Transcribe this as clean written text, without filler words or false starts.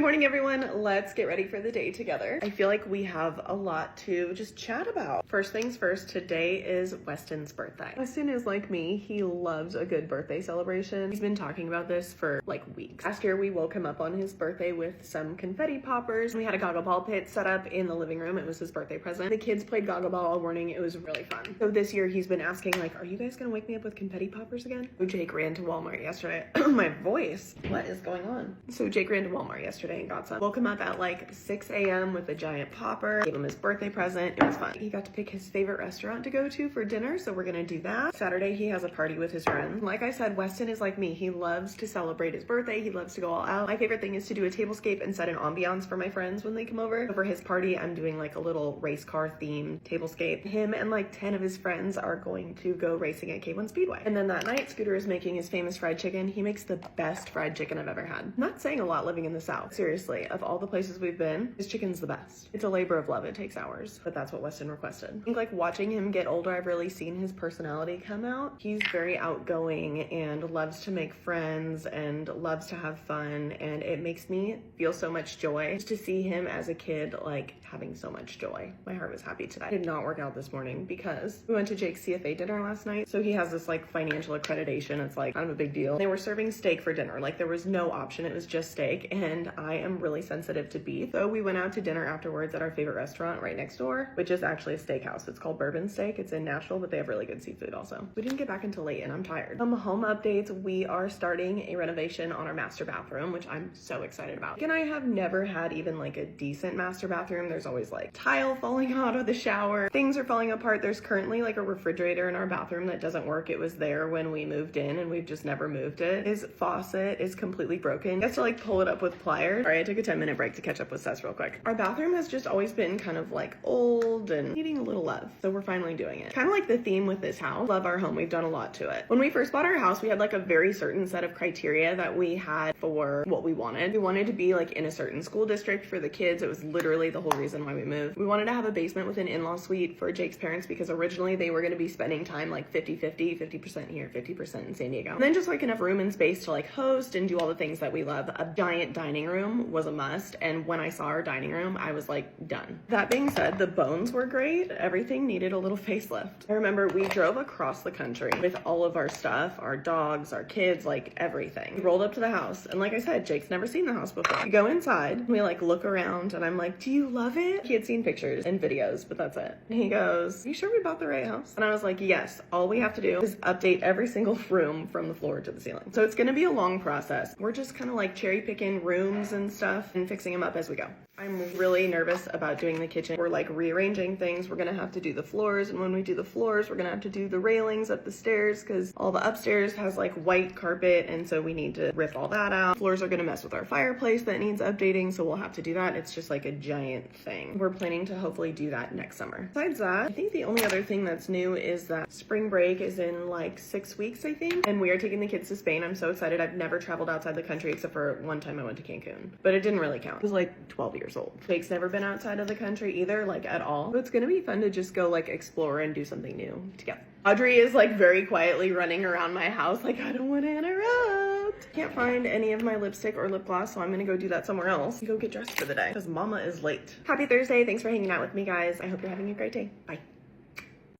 Good morning, everyone. Let's get ready for the day together. I feel like we have a lot to just chat about. First things first, today is Weston's birthday. Weston is like me. He loves a good birthday celebration. He's been talking about this for like weeks. Last year, we woke him up on his birthday with some confetti poppers. We had a goggle ball pit set up in the living room. It was his birthday present. The kids played goggle ball all morning. It was really fun. So this year, he's been asking like, are you guys gonna wake me up with confetti poppers again? So Jake ran to Walmart yesterday. My voice, what is going on? So Jake ran to Walmart yesterday and got some. Woke him up at like 6 a.m. with a giant popper, gave him his birthday present. It was fun. He got to pick his favorite restaurant to go to for dinner, so we're gonna do that. Saturday, he has a party with his friends. Like I said, Weston is like me. He loves to celebrate his birthday. He loves to go all out. My favorite thing is to do a tablescape and set an ambiance for my friends when they come over. So for his party, I'm doing like a little race car themed tablescape. Him and like 10 of his friends are going to go racing at K1 Speedway. And then that night, Scooter is making his famous fried chicken. He makes the best fried chicken I've ever had. I'm not saying a lot living in the South. Seriously, of all the places we've been, his chicken's the best. It's a labor of love. It takes hours, but that's what Weston requested. I think like watching him get older, I've really seen his personality come out. He's very outgoing and loves to make friends and loves to have fun, and it makes me feel so much joy just to see him as a kid like having so much joy. My heart was happy today. I did not work out this morning because we went to Jake's CFA dinner last night. So he has this like financial accreditation. It's like kind of a big deal. They were serving steak for dinner. Like there was no option. It was just steak, and I am really sensitive to beef. So we went out to dinner afterwards at our favorite restaurant right next door, which is actually a steakhouse. It's called Bourbon Steak. It's in Nashville, but they have really good seafood also. We didn't get back until late and I'm tired. Some home updates. We are starting a renovation on our master bathroom, which I'm so excited about. Jake and I have never had even like a decent master bathroom. There's always like tile falling out of the shower. Things are falling apart. There's currently like a refrigerator in our bathroom that doesn't work. It was there when we moved in and we've just never moved it. His faucet is completely broken. He has to like pull it up with pliers. Sorry, I took a 10-minute break to catch up with Sess real quick. Our bathroom has just always been kind of like old and needing a little love. So we're finally doing it. Kind of like the theme with this house. Love our home. We've done a lot to it. When we first bought our house, we had like a very certain set of criteria that we had for what we wanted. We wanted to be like in a certain school district for the kids. It was literally the whole reason why we moved. We wanted to have a basement with an in-law suite for Jake's parents because originally they were going to be spending time like 50-50, 50% here, 50% in San Diego. And then just like enough room and space to like host and do all the things that we love. A giant dining room was a must. And when I saw our dining room, I was like, done. That being said, the bones were great. Everything needed a little facelift. I remember we drove across the country with all of our stuff, our dogs, our kids, like everything. We rolled up to the house. And like I said, Jake's never seen the house before. We go inside, we like look around and I'm like, do you love it? He had seen pictures and videos, but that's it. And he goes, are you sure we bought the right house? And I was like, yes, all we have to do is update every single room from the floor to the ceiling. So it's gonna be a long process. We're just kind of like cherry picking rooms and stuff and fixing them up as we go. I'm really nervous about doing the kitchen. We're like rearranging things. We're gonna have to do the floors, and when we do the floors, we're gonna have to do the railings up the stairs because all the upstairs has like white carpet, and so we need to rip all that out. Floors are gonna mess with our fireplace that needs updating, so we'll have to do that. It's just like a giant thing. We're planning to hopefully do that next summer. Besides that, I think the only other thing that's new is that spring break is in like 6 weeks, I think, and we are taking the kids to Spain. I'm so excited. I've never traveled outside the country except for one time I went to Cancun, but it didn't really count. It was like 12 years old. Jake's never been outside of the country either, like at all. So it's gonna be fun to just go like explore and do something new together. Audrey is like very quietly running around my house like, I don't want to interrupt. Can't find any of my lipstick or lip gloss, so I'm gonna go do that somewhere else and go get dressed for the day because mama is late. Happy Thursday. Thanks for hanging out with me, guys. I hope you're having a great day. Bye.